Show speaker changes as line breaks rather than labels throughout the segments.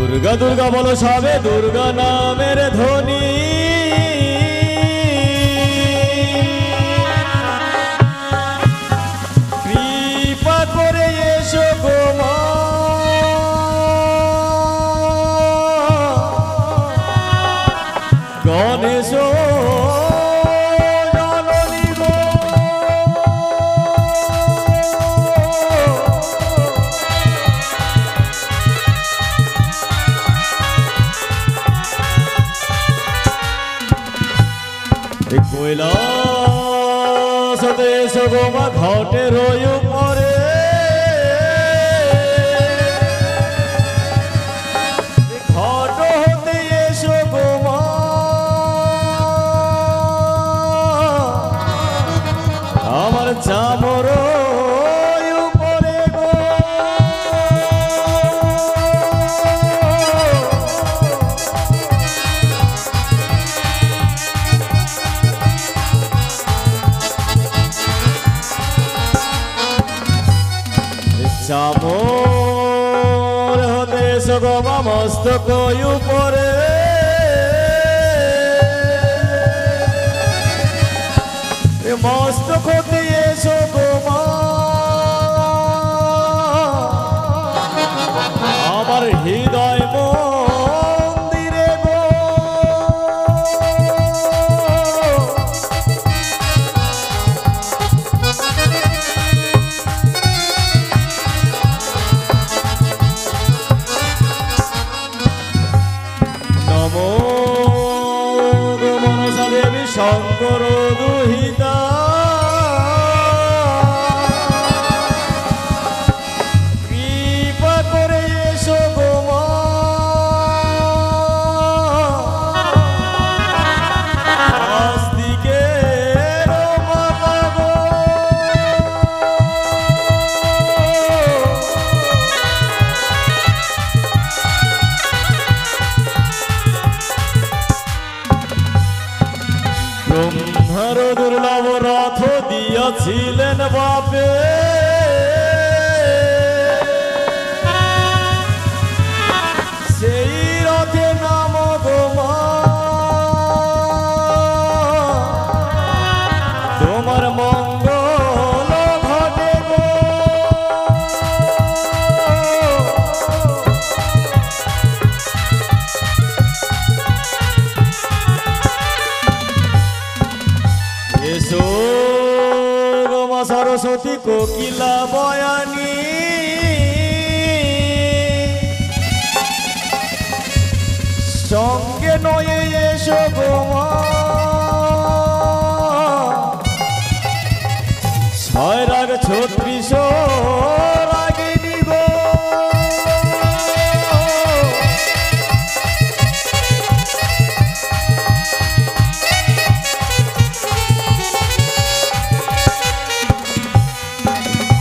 দুর্গা দুর্গা বলো সবে দুর্গা নামের ধ্বনি কৃপা করে এসো গো মা গণেশ কৈলাসতে এসো গো মা ঘটের উপরে ঘট হতে এসো গো মা আমার চামর চামর হতে এসো গো মা মস্তক উপরে মস্তক হতে এসো গো মা আমার হৃদয় মন্দিরে গো নমো গো মনসা দেবী শঙ্কর দুহিতা কৃপা করে এসো গো মা আস্তিকের মাতা গো ব্রহ্মার দুর্লভ রথ দিয়াছিলেন বাপে সেই রথে নাম গো মা তোমার মঙ্গল ঘটে গো এসো গো মা সরস্বতী কোকিলা বয়ানী সঙ্গে নয়ে এসো গো মা ছয় রাগ ৩৬ রাগিনী গো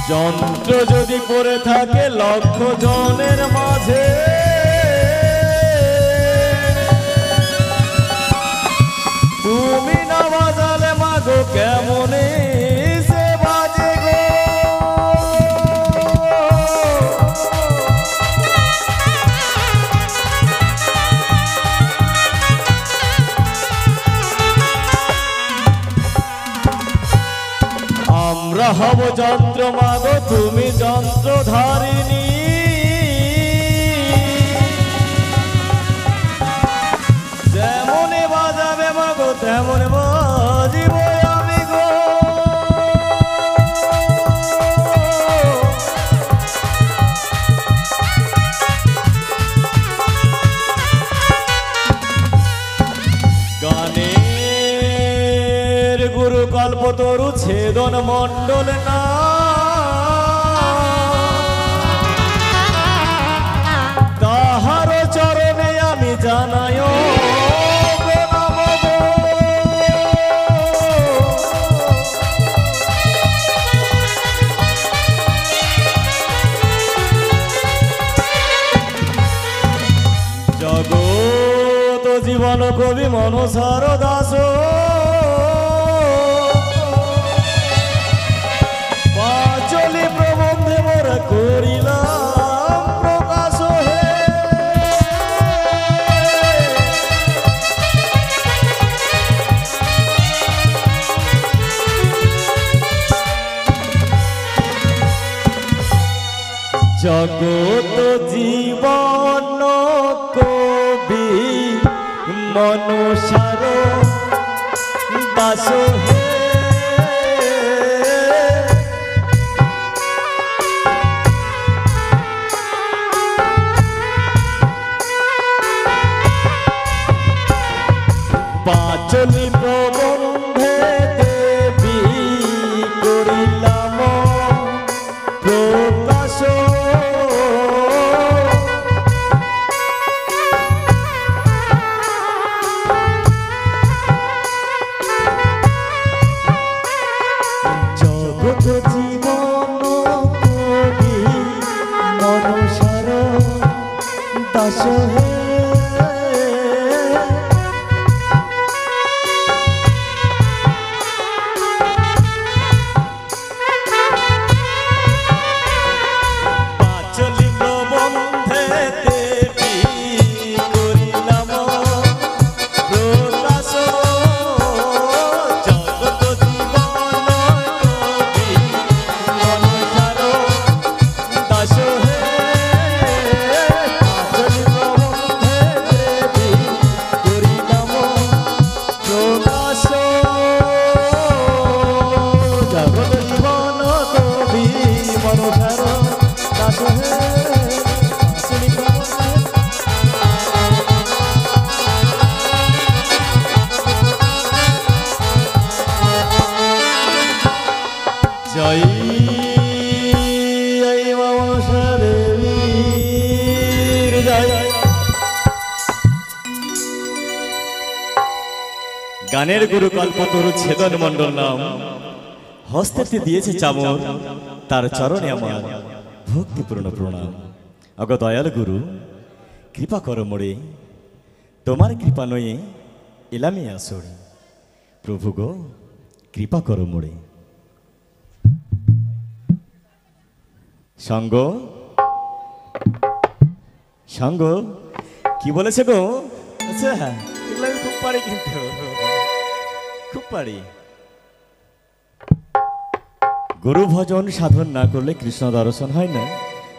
যন্ত্র যদি করে থাকে লক্ষ জনের মাঝে তুমি না বাজালে মাগো কেমনে সে বাজে গো আমরা হব যন্ত্র মাগো তুমি যন্ত্রধারিণী যেমনে বাজাবে মাগো তেমন বাজিব আমি গো গানের গুরু কল্পতরু ছেদন মণ্ডল না তাহার চরণে আমি জানাই জগত জীবন কবি মনসার দাস পাঁচলি প্রবন্ধে মোরা করিলাম প্রকাশ হে জগত জীবন কবি মনুষার দাস হে পাঁচলি প্রবন্ধে দেবী করিলাম প্রকাশ জগৎ জীবন কবি মনুষার দাস হে গানের গুরু কল্পতরু ছেদন মণ্ডল নাম হস্তেতে দিয়েছে চামর, তার চরণে আমার ভক্তিপূর্ণ প্রণাম। অগ দয়াল গুরু কৃপা কর মোরে, তোমার কৃপা নয়ে এলামে আসরে। প্রভু গো কৃপা কর মোরে। সঙ্গ সঙ্গ কি বলেছে গো? আচ্ছা খুব পারি, কিন্তু খুব পারি। গুরু ভজন সাধন না করলে কৃষ্ণ দর্শন হয় না,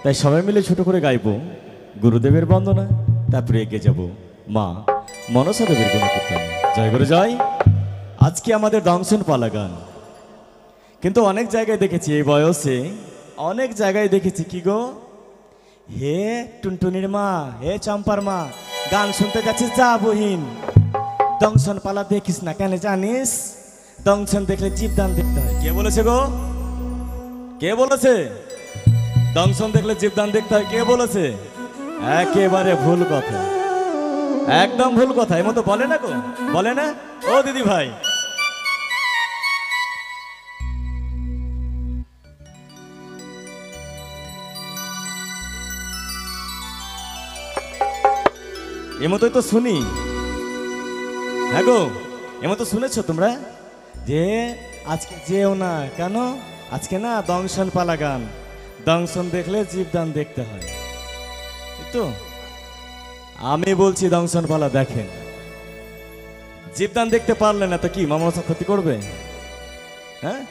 তাই সবাই মিলে ছোট করে গাইব গুরুদেবের বন্দনা, তারপরে এগিয়ে যাব মা মনসা দেবীর গুণকীর্তন। জয় গুরু জয়। আজকে আমাদের দংশন পালা গান, কিন্তু অনেক জায়গায় দেখেছি এই বয়সে, অনেক জায়গায় দেখেছি কি গো, হে টুনটুনির মা, হে চম্পার মা, গান শুনতে যাচ্ছিস যা বহিন, দংশন পালা দেখিস না কেন জানিস? দংশন দেখলে জীবদান দেখতে হয়। কে বলেছে গো? কে বলেছে দংশন দেখলে জীবদান দেখতে হয়? কে বলেছে? একেবারে ভুল কথা, একদম ভুল কথা। এর মতো বলে না গো, বলে না ও দিদি ভাই? এমতই তো শুনি। হ্যাঁ গো, এমতো শুনেছো তোমরা যে আজকে যেও না কেন, আজকে না দংশন পালা গান, দংশন দেখলে জীবদান দেখতে হয়। তো আমি বলছি দংশন পালা দেখেন, জীবদান দেখতে পারলে না তো কি মা মনসা ক্ষতি করবে? হ্যাঁ,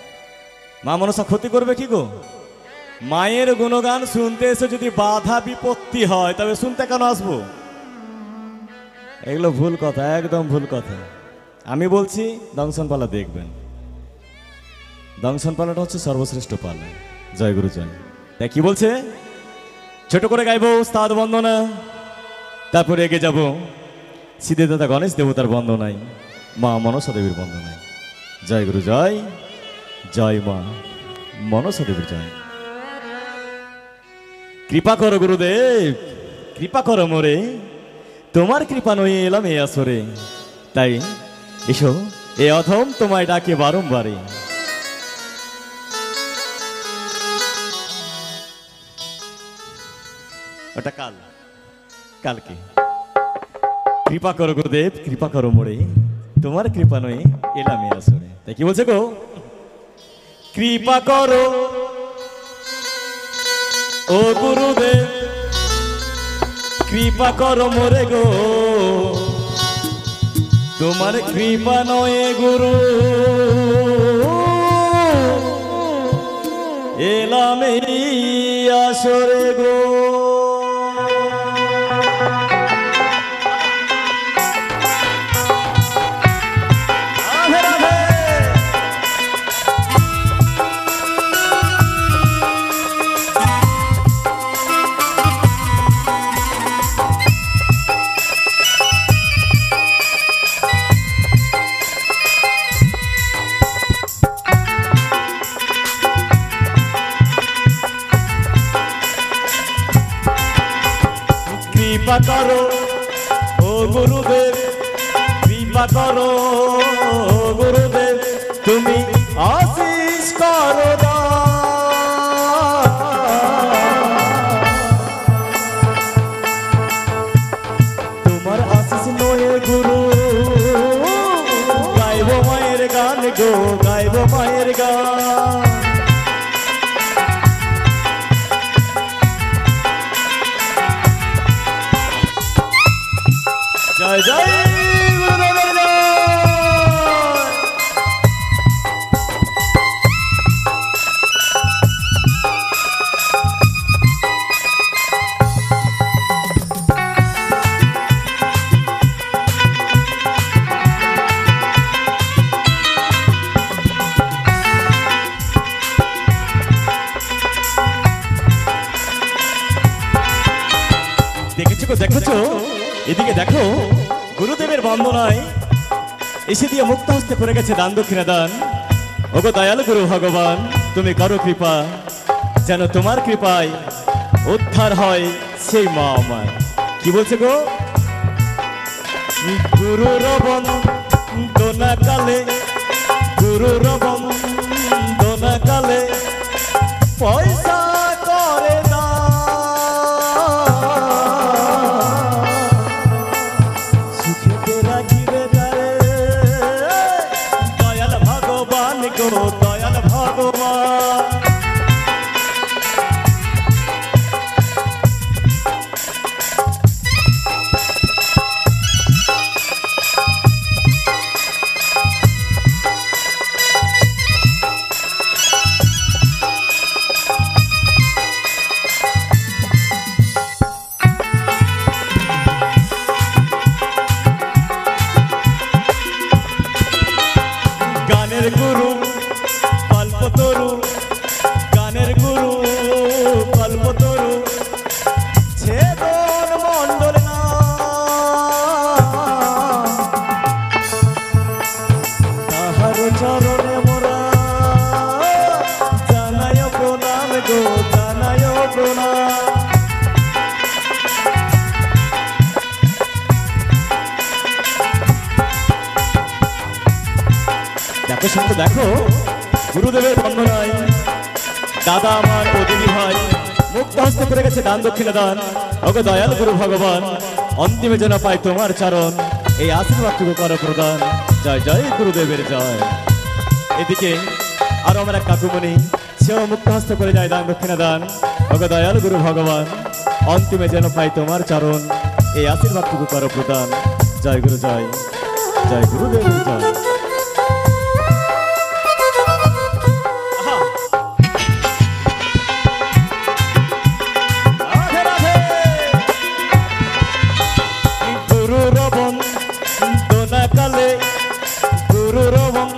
মা মনসা ক্ষতি করবে কি গো? মায়ের গুণগান শুনতে এসে যদি বাধা বিপত্তি হয় তবে শুনতে কেন আসবো? এগুলো ভুল কথা, একদম ভুল কথা। আমি বলছি দংশন পালা দেখবেন, দংশন পালাটা হচ্ছে সর্বশ্রেষ্ঠ পালা। জয় গুরু জয়। তাই কি বলছে? ছোট করে গাইবো উস্তাদ বন্দনা, তারপরে এগিয়ে যাব সিদ্ধি দাদা গণেশ দেবতার বন্দনায়, মা মনসা দেবীর বন্দনায়। জয় গুরু জয়। জয় মা মনসা দেবীর জয়। কৃপা করো গুরুদেব, কৃপা করো মোরে, তোমার কৃপা নয়ে এলাম এ আসরে। তাই এসো এ অধম তোমায় ডাকে বারংবারে। ওটা কাল, কালকে। কৃপা করো গুরুদেব, কৃপা করো মোরে, তোমার কৃপা নয়ে এলাম এ আসরে। তাই কি বলছে গো? কৃপা করো ও গুরুদেব, কৃপা করো মোরে গো, তোমার কৃপা নয় গুরু এলাম এই আসরে গো। রাধে রাধে। কৃপা করো ও গুরুদেব, কৃপা করো ও গুরুদেব, তুমি আশিস করো তোমার আশিস নয়ে গুরু, গাইব মায়ের গান গো, গাইব মায়ের গান। জয় জয় গুরুদেবের জয়। দেখেছো গো, দেখেছো, এদিকে দেখো, গুরুদেবের বন্দনায় এসে দিয়ে মুক্ত হস্তে করে গেছে দান দক্ষিণা দান। ওগো দয়াল গুরু ভগবান, তুমি করো কৃপা, যেন তোমার কৃপায় উদ্ধার হয় সেই মা আমার। কি বলছে গো? গুরু রবন দোনা কালে, গুরু রবন দোনা কালে, পয়সা করে দয়াল ভগবান। গানের গুরু কল্পতরু, গানের গুরু কল্পতরু, ছেদন মণ্ডল না, তাহার চরণে মোরা জানায় প্রণাম গো, জানায় প্রণাম। দেখো শুনতে দেখো, গুরুদেবের বন্দনায় দাদা আমার ও দিদি ভাই মুক্ত হস্তে করে গেছে দান দক্ষিণা দান। ওগো দয়াল গুরু ভগবান, অন্তিমে যেন পাই তোমার চরণ, এই আশীর্বাদটুকু করো প্রদান। জয় জয় গুরুদেবের জয়। এদিকে আরো আমার এক কাকুমণি, সেও মুক্ত হস্তে করে যায় দান দক্ষিণা দান। ওগো দয়াল গুরু ভগবান, অন্তিমে যেন পাই তোমার চরণ, এই আশীর্বাদটুকু করো প্রদান। জয় গুরু জয়, জয় গুরুদেবের জয়। গুরু রবন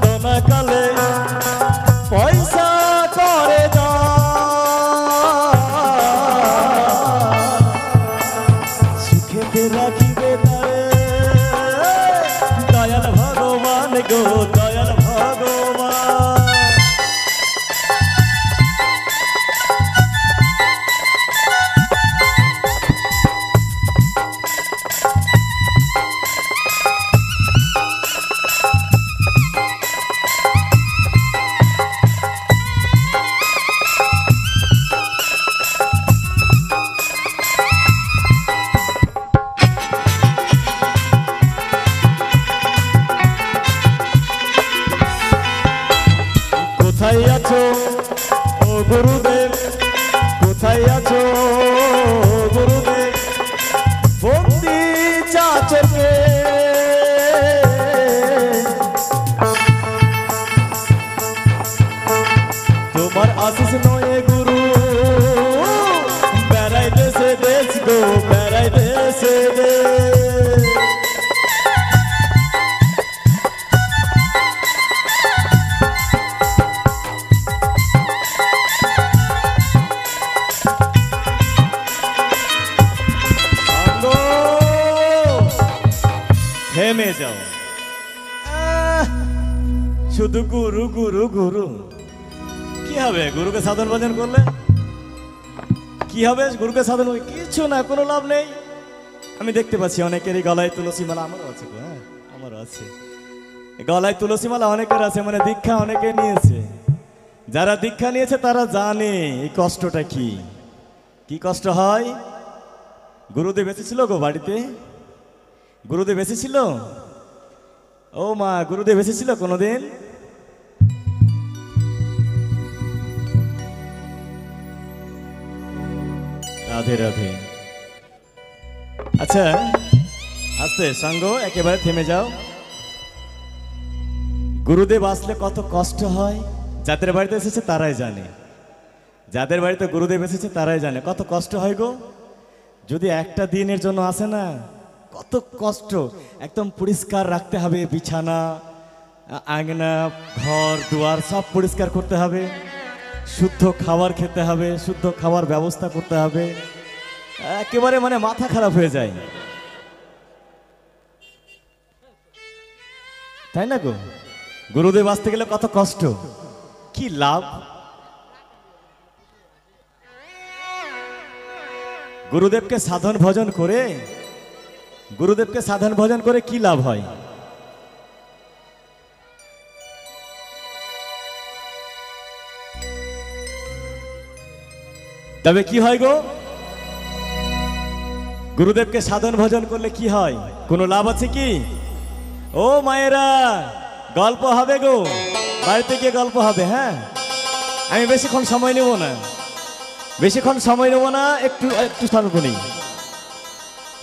দোনা কালে, পয়সা করে সুখেতে রাখিবে তারে, দয়াল ভগবান গো, দয়াল ভগবান। কোথায় আছো ও গুরুদেব, কোথায় আছো ও গুরুদেব, বন্দি চাচকে তোমার আমায় বেছে দে। থেমে যাও, শুধু গুরু গুরু গুরু। কি হবে গুরুকে সাধন ভজন করলে? কি হবে গুরুকে সাধন? কিছু না, কোনো লাভ নেই। আমি দেখতে পাচ্ছি অনেকেরই গলায় তুলসী মালা, আমারও আছে, হ্যাঁ আমারও আছে গলায় তুলসী মালা, অনেকের আছে, মানে দীক্ষা অনেকে নিয়েছে। যারা দীক্ষা নিয়েছে তারা জানে এই কষ্টটা কি, কি কষ্ট হয়। গুরুদেব এসেছিল গো বাড়িতে, গুরুদেব এসেছিল। ও মা, গুরুদেব এসেছিল কোনোদিন? রাধে রাধে। আচ্ছা আস্তে সঙ্গ, একেবারে থেমে যাও। গুরুদেব আসলে কত কষ্ট হয়, যাদের বাড়িতে এসেছে তারাই জানে, যাদের বাড়িতে গুরুদেব এসেছে তারাই জানে কত কষ্ট হয় গো। যদি একটা দিনের জন্য আসে না, কত কষ্ট। একদম পরিষ্কার রাখতে হবে, বিছানা, আঙনা, ঘর দুয়ার সব পরিষ্কার করতে হবে, শুদ্ধ খাবার খেতে হবে, শুদ্ধ খাবার ব্যবস্থা করতে হবে। একেবারে মানে মাথা খারাপ হয়ে যায়, তাই না গো? গুরুদেব আসতে গেলে কত কষ্ট, কি লাভ? গুরুদেবকে সাধন ভজন করে, গুরুদেবকে সাধন ভজন করে কি লাভ হয়? তবে কি হয় গো? গুরুদেবকে সাধন ভজন করলে কি হয়? কোনো লাভ আছে কি? ও মায়েরা, গল্প হবে গো, বাড়িতে গিয়ে গল্প হবে। হ্যাঁ, আমি বেশিক্ষণ সময় নেব না, বেশিক্ষণ সময় নেব না, একটু একটু স্বল্প নেই।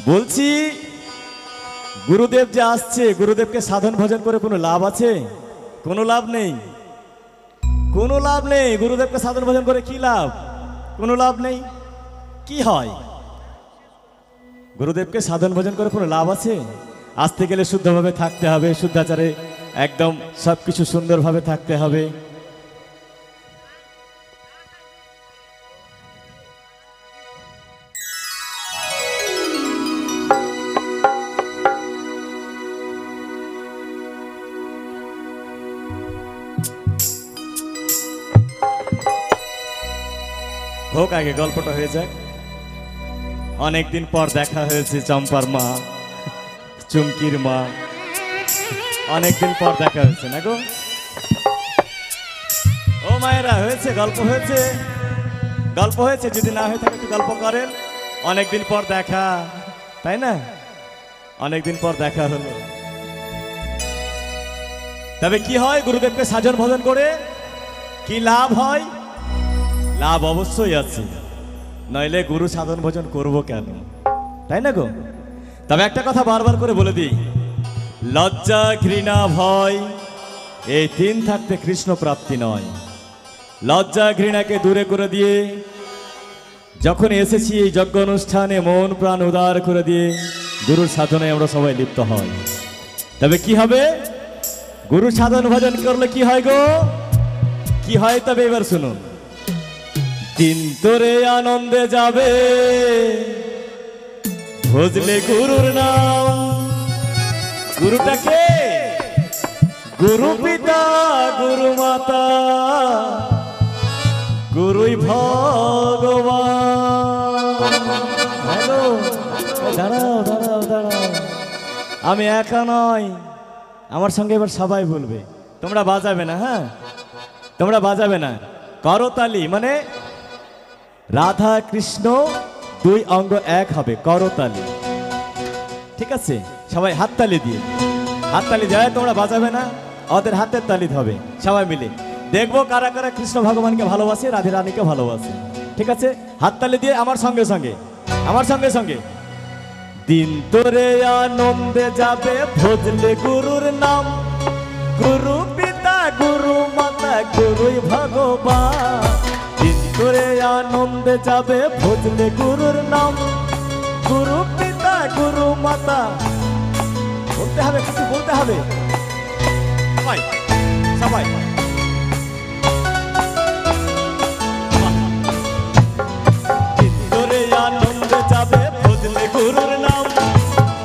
বলছি গুরুদেব যে আসছে, গুরুদেবকে সাধন ভজন করে কোনো লাভ আছে? কোনো লাভ নেই, কোনো লাভ নেই। গুরুদেবকে সাধন ভজন করে কি লাভ? কোনো লাভ নেই। কি হয়? গুরুদেবকে সাধন ভজন করে কোনো লাভ আছে? আসতে গেলে শুদ্ধভাবে থাকতে হবে, শুদ্ধাচারে একদম সবকিছু সুন্দরভাবে থাকতে হবে। হোক আগে গল্পটা হয়ে যায়। অনেকদিন পর দেখা হয়েছে চম্পার মা, চুমকির মা, অনেকদিন পর দেখা হয়েছে না গো? ও মায়েরা, হয়েছে গল্প, হয়েছে গল্প হয়েছে। যদি না হয়ে থাকে একটু গল্প করেন। অনেকদিন পর দেখা, তাই না? অনেকদিন পর দেখা হলো। তবে কি হয় গুরুদেবকে সাধন ভজন করে? কি লাভ হয়? লাভ অবশ্যই আছে, নইলে গুরু সাধন ভজন করব কেন, তাই না গো? তবে একটা কথা বারবার করে বলে দিই, লজ্জা, ঘৃণা, ভয় এই তিন থাকতে কৃষ্ণ প্রাপ্তি নয়। লজ্জা ঘৃণাকে দূরে করে দিয়ে যখন এসেছি এই যজ্ঞ অনুষ্ঠানে, মন প্রাণ উদার করে দিয়ে গুরুর সাধনায় আমরা সবাই লিপ্ত হই। তবে কি হবে? গুরু সাধন ভজন করলে কি হয় গো? কি হয় তবে এবার শুনুন। দিন তোরে আনন্দে যাবে ভজলে গুরুর নাম। গুরুটাকে গুরু পিতা, গুরু মাতা, গুরুই ভগবান। হ্যালো, দাঁড়াও দাঁড়াও দাঁড়াও, আমি একা নয়, আমার সঙ্গে এবার সবাই বলবে। তোমরা বাজাবে না, হ্যাঁ তোমরা বাজাবে না। করতালি মানে রাধা কৃষ্ণ দুই অঙ্গ এক হবে, করতালি। ঠিক আছে, সবাই হাততালি দিয়ে, হাততালি যায়, তোমরা বাজাবে না, ওদের হাতের তালি হবে। সবাই মিলে দেখবো কারা কারা কৃষ্ণ ভগবানকে ভালোবাসে, রাধে রানীকে ভালোবাসে। ঠিক আছে, হাততালি দিয়ে আমার সঙ্গে সঙ্গে, আমার সঙ্গে সঙ্গে। দিন তোরে আনন্দে যাবে ভজলে গুরুর নাম। গুরু পিতা, গুরু মাতা, গুরুই ভগবান। দিন তোরে আনন্দে যাবে ভজলে গুরুর নাম। গুরু গুরু মাতা, বলতে হবে, কিছু বলতে হবে সবাই সবাই। তোরে আনন্দে যাবে ভজলে গুরুর নাম,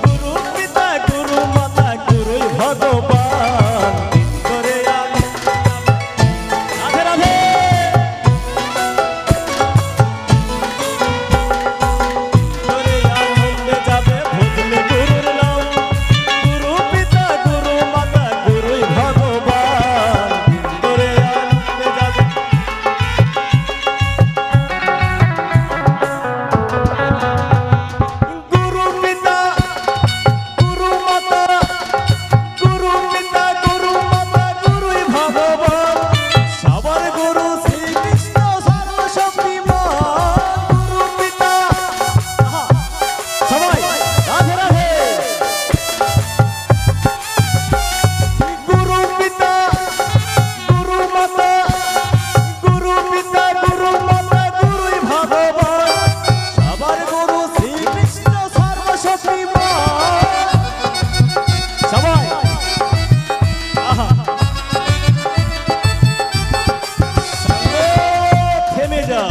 গুরু পিতা গুরু মাতা গুরুই ভগবান। তোরে রাধে রাধে। তোরে আনন্দে যাবে ভজলে গুরুর নাম, গুরু পিতা গুরু মাতা গুরুই ভগবান। তোরে আনন্দে যাবে। গুরু পিতা গুরু মাতা, গুরু পিতা গুরু মাতা গুরুই ভগবান। সবার গুরু শ্রীকৃষ্ণ সর্বশক্তিমান। গুরু পিতা, আহা, সবাই রাধে রাধে। গুরু পিতা গুরু মাতা, গুরু পিতা গুরু মাতা গুরুই ভগবান। সবার গুরু শ্রীকৃষ্ণ সর্বশক্তিমান। সবাই আহা, সঙ্গে থেমে যা।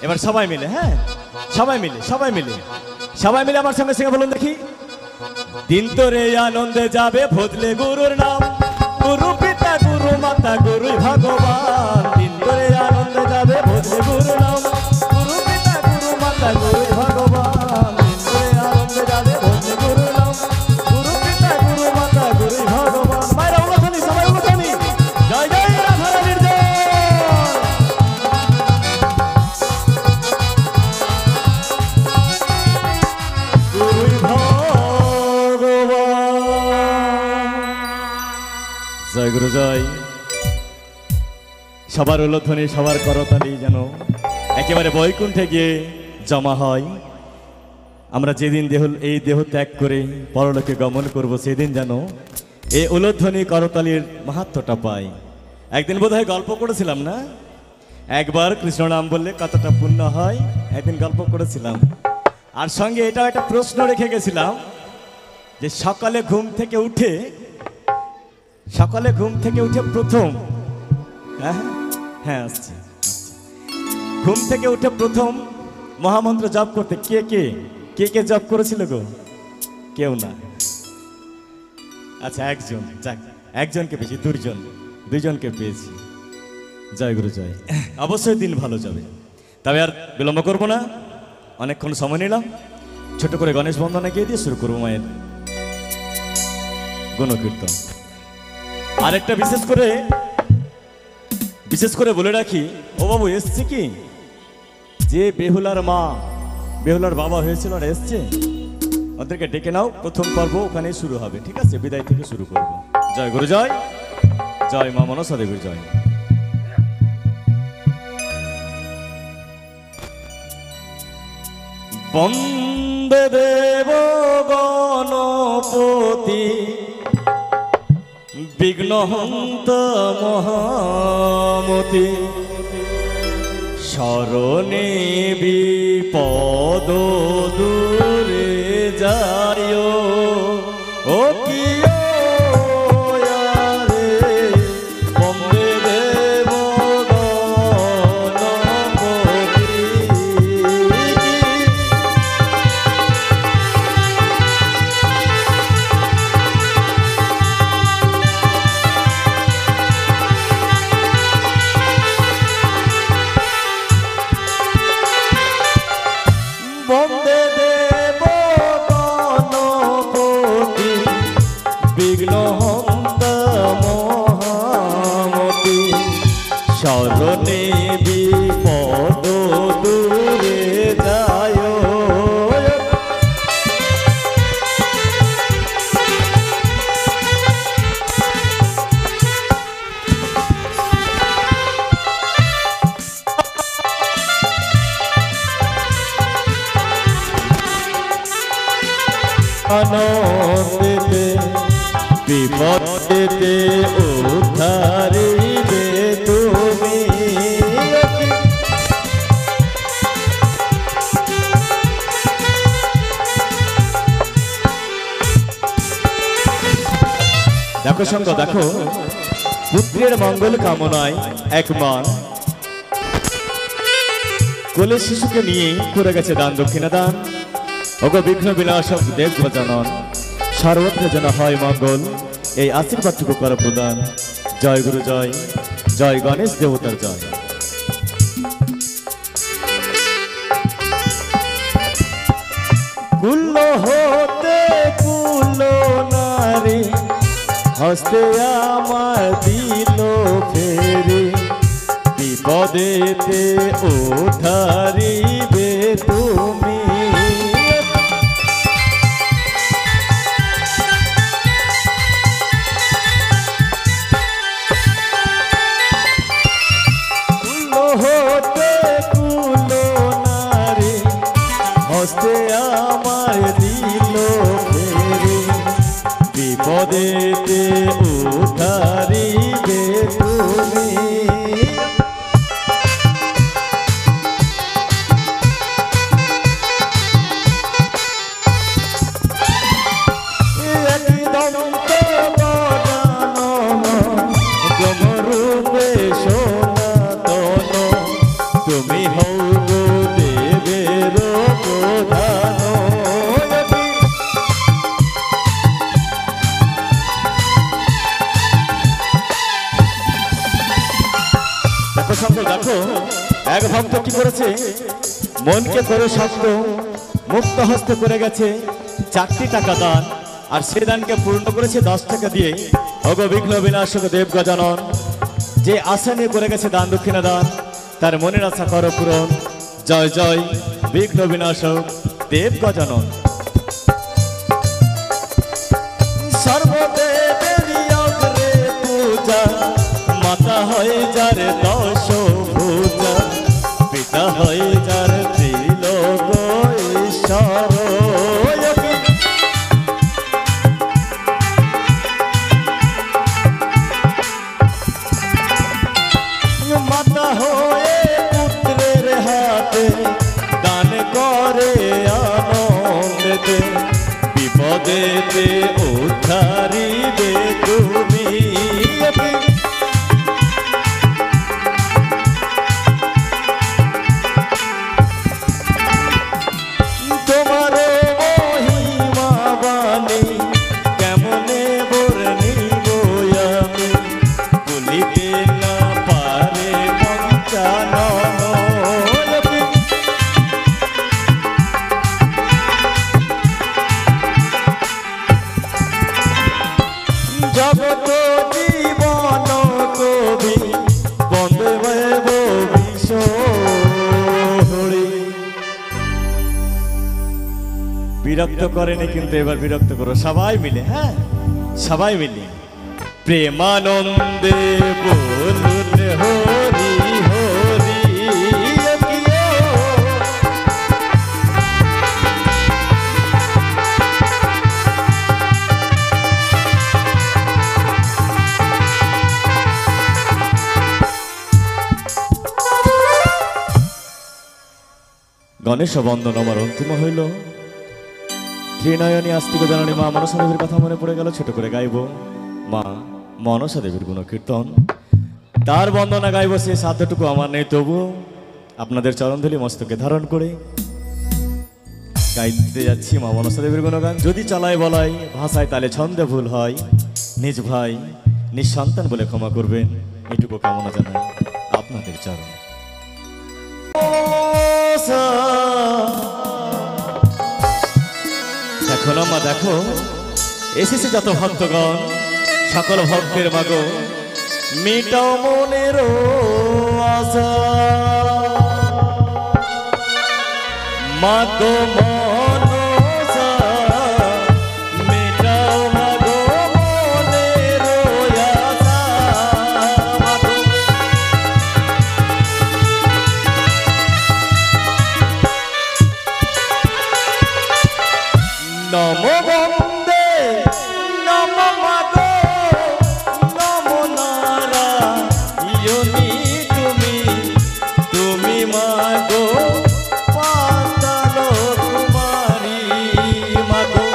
এবার সবাই মিলে, হ্যাঁ সবাই মিলে সবাই মিলে সবাই মিলে আমার সঙ্গে সঙ্গে বলুন দেখি। দিন তোরে আনন্দে যাবে ভজলে গুরুর নাম, গুরু পিতা গুরু মাতা গুরুই ভগবান। দিন তোরে আনন্দে যাবে ভজলে গুরু নাম, গুরু পিতা গুরু মাতা গুরুই ভগবান। দিন তোরে আনন্দে যাবে ভজলে গুরু নাম, গুরু পিতা গুরু মাতা গুরুই ভগবান। মায়েরা উলুধ্বনি, সবাই উলুধ্বনি। জয় জয় রাধা রানীর জয়। গুরুই ভগবান। জয় গুরু জয়। সবার উলুধ্বনি, সবার করতালি যেন একেবারে বৈকুণ্ঠে গিয়ে জমা হয়। আমরা যেদিন এই দেহ ত্যাগ করে পরলোকে গমন করব, সেদিন যেন এই উলুধ্বনি করতালির মাহাত্ম্যটা পাই। একদিন বোধহয় গল্প করেছিলাম না, একবার কৃষ্ণ নাম বললে কতটা পুণ্য হয়, একদিন গল্প করেছিলাম। আর সঙ্গে এটাও একটা প্রশ্ন রেখে গেছিলাম যে সকালে ঘুম থেকে উঠে প্রথম, হ্যাঁ হ্যাঁ আসছে, ঘুম থেকে উঠে প্রথম মহামন্ত্র জপ করতে কে কে কে কে জপ করেছিল গো? কেউ না। আচ্ছা একজন, যাক একজনকে পেয়েছি, দুইজনকে পেয়েছি। জয় গুরু জয়। অবশ্যই দিন ভালো যাবে। তবে আর বিলম্ব করবো না, অনেকক্ষণ সময় নিলাম। ছোট করে গণেশ বন্দনা গিয়ে দিয়ে শুরু করবো মায়ের গুণকীর্তন। আরেকটা বিশেষ করে বলে রাখি, ও বাবু এসছে কি, যে বেহুলার মা বেহুলার বাবা হয়েছিল আর এসছে, ওদেরকে ডেকে নাও। প্রথম পর্ব ওখানেই শুরু হবে, ঠিক আছে? বিদায় থেকে শুরু করব। জয় গুরু জয়। জয় মা মনসা দেবীর জয়। বন্দে দেব গণপতি বিঘ্নহন্ত মহামতি, শরণে বিপদ দূরে যায়। ও কিয় রে বন্দে দেব গণপতি। বন্দে দেব গণপতি বিঘ্নহন্ত মহামতি, শরণে বিপদ দূরে যায়। আনন্দেতে বিপদেতে উদ্ধারিবে তুমি। দেখো সঙ্গ দেখো, পুত্রের মঙ্গল কামনায় এক মা কোলে শিশুকে নিয়ে করে গেছে দান দক্ষিণা দান। ওগো বিঘ্ন বিনাশক দেব গজানন, সর্বত্র যেন হয় মঙ্গল, এই আশীর্বাদটুকু কর প্রদান। জয় গুরু জয়, জয় গণেশ দেবতার জয়। কুল্ল হতে কুল্ল নারী, হস্তে আমার দিল ফেরে, বিপদেতে উদ্ধারিবে তুমি। কুল্ল হতে কুল্ল নারী, হস্তে আমার দিল ফেরে, বিপদেতে উদ্ধারিবে তুমি। তুমি হও গো দেবের প্রধান। দেখো সঙ্গে দেখো, এক ভক্ত কি করেছে, মনকে করে শক্ত, মুক্ত হস্তে করে গেছে 4টি টাকা দান, আর সে দানকে পূর্ণ করেছে 10 টাকা দিয়ে। ওগো বিঘ্ন বিনাশক দেব গজানন, যে আশা নিয়ে করে গেছে দান দক্ষিণা দান, তার মনের আশা করো পূরণ। জয় জয় বিঘ্ন বিনাশক দেব গজানন। সর্বদেবেরই অগ্রে পূজা, মাতা হয় যার 10 ভুজা, পিতা হয় যার ত্রিলোক ঈশ্বর। মাতা হয়ে পুত্রের হাতে দান করে আনন্দেতে, বিপদেতে উদ্ধারিবে তুমি। তোমার মহিমা বাণী কেমনে বর্ণিব আমি, বলিতে না পারে পঞ্চানন। জগত জীবন কবি বন্ধব বিশ্বহরি। বিরক্ত করেনি কিন্তু এবার বিরক্ত করো সবাই মিলে, হ্যাঁ সবাই মিলে প্রেমানন্দে বলুন হরি হরি। গণেশ বন্দন আমার অন্তিম হইল। ত্রিনয়নী আস্তিক জননী মা মনসা দেবীর কথা মনে পড়ে গেল, ছোট করে গাইব মা মনসা দেবীর গুণ কীর্তন। তার বন্দনা গাইব, সে সাধ্যটুকু আমার নেই, তবু আপনাদের চরণধূলি মস্তকে ধারণ করে গাইতে যাচ্ছি মা মনসা দেবীর গুণগান। যদি চালায় বলাই ভাষায় তালে ছন্দে ভুল হয়, নিজ ভাই নিঃসন্তান বলে ক্ষমা করবেন, এটুকু কামনা জানাই আপনাদের চরণে। দেখো না মা দেখো, এসেছে যত ভক্তগণ, সকল ভক্তের মাগো মিটাও মনের আশা। মাগো মনসা মিটাও মাগো মনের আশা। নম বন্দে নম মাগো নম নারায়ণী, তুমি তুমি মাগো পাতাল কুমারী। মাগো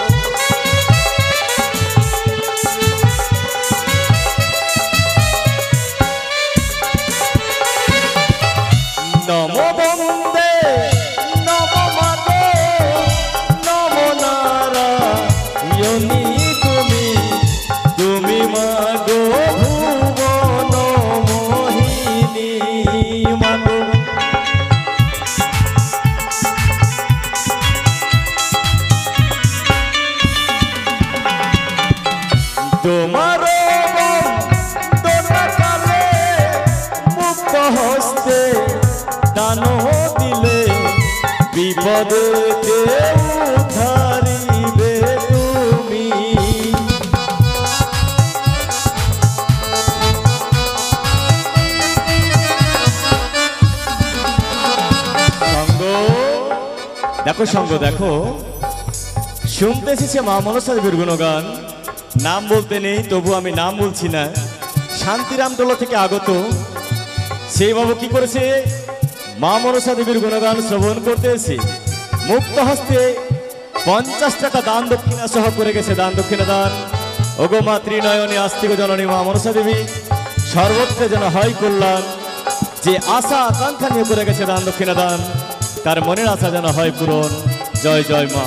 বিপদেতে উদ্ধারিবে তুমি। দেখো সঙ্গ দেখো, শুনতে এসেছে মা মনসা দেবীর গুণগান। নাম বলতে নেই, তবু আমি নাম বলছি না। শান্তিরামটোলা থেকে আগত সেই বাবু কি করেছে, মা মনসা দেবীর গুণগান শ্রবণ করতে এসে মুক্ত হস্তে 50 টাকা দান দক্ষিণা সহ করে গেছে দান দক্ষিণা দান। ওগো মা ত্রিনয়নী আস্তিক জননী মা মনসা দেবী, সর্বত্র যেন হয় কল্যাণ। যে আশা আকাঙ্ক্ষা নিয়ে করে গেছে দান দক্ষিণা দান, তার মনের আশা যেন হয় পূরণ। জয় জয় মা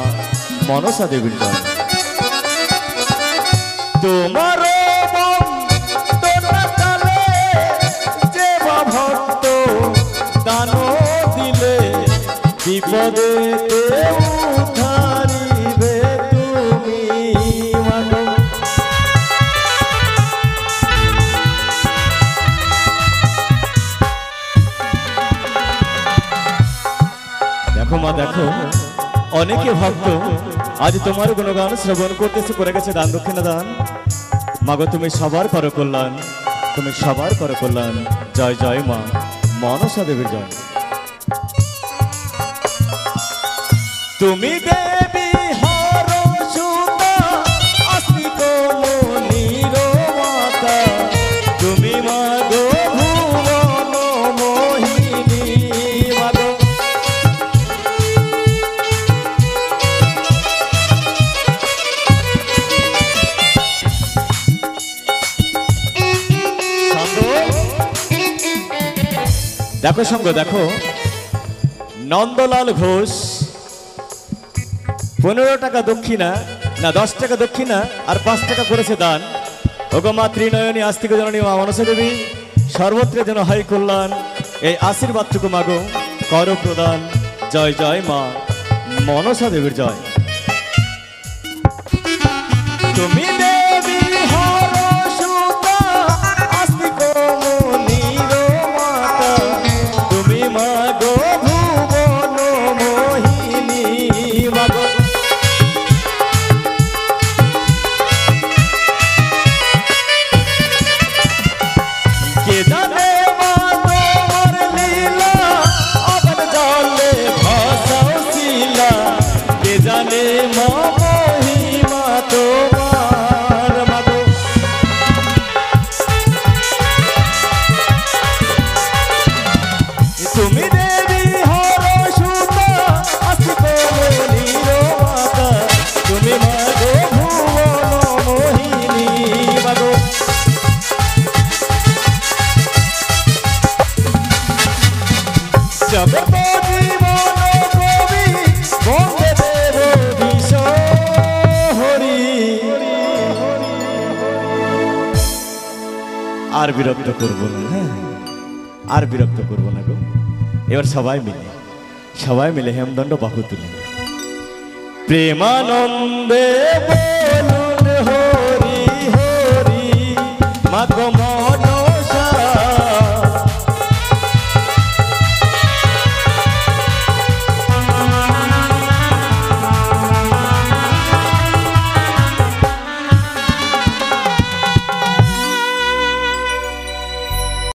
মনসা দেবীর জয়। তোমার ভক্ত দান দিলে বিপদে উদ্ধারিবে তুমি। দেখো মা দেখো, অনেকে ভক্ত আজ তোমার গুণগান শ্রবণ করতেছে, করে গেছে দান দক্ষিণা দান। মাগো তুমি সবার করো কল্যাণ, তুমি সবার করো কল্যাণ। জয় জয় মা মনসা দেবীর জয়। তুমি দেবী হর সুতা আস্তিক মনির মাতা, তুমি মাগো ভুবন মোহিনী। মাগো দেখো সঙ্গ দেখো, নন্দলাল ঘোষ 15 টাকা দক্ষিণা, না 10 টাকা দক্ষিণা আর 5 টাকা করেছে দান। ওগো মা ত্রিনয়নী আস্তিক জননী মা মনসা দেবী, সর্বত্র যেন হয় কল্যাণ। এই আশীর্বাদটুকু মাগো করো প্রদান। জয় জয় মা মনসা দেবীর জয়। তুমি দেবী হর সুতা আস্তিক মনির মাতা, তুমি মাগো ভুবন মোহিনী। মাগো কে জানে মা তোমার লীলা, আবার জলে ভাসাও শিলা। কে জানে মা মহিমা তোমার। মাগো তুমি দেবী হর সুতা আস্তিক মনির মাতা, তুমি মাগো ভুবন মোহিনী। মাগো জগত জীবন কবি বন্দে দেব বিষ হরি। আর বিরক্ত করবো না, হ্যাঁ আর বিরক্ত করবো না গো। এবার সবাই মিলে হেমদণ্ড বাহু তুলে প্রেমানন্দে বলুন হরি হরি। মাগো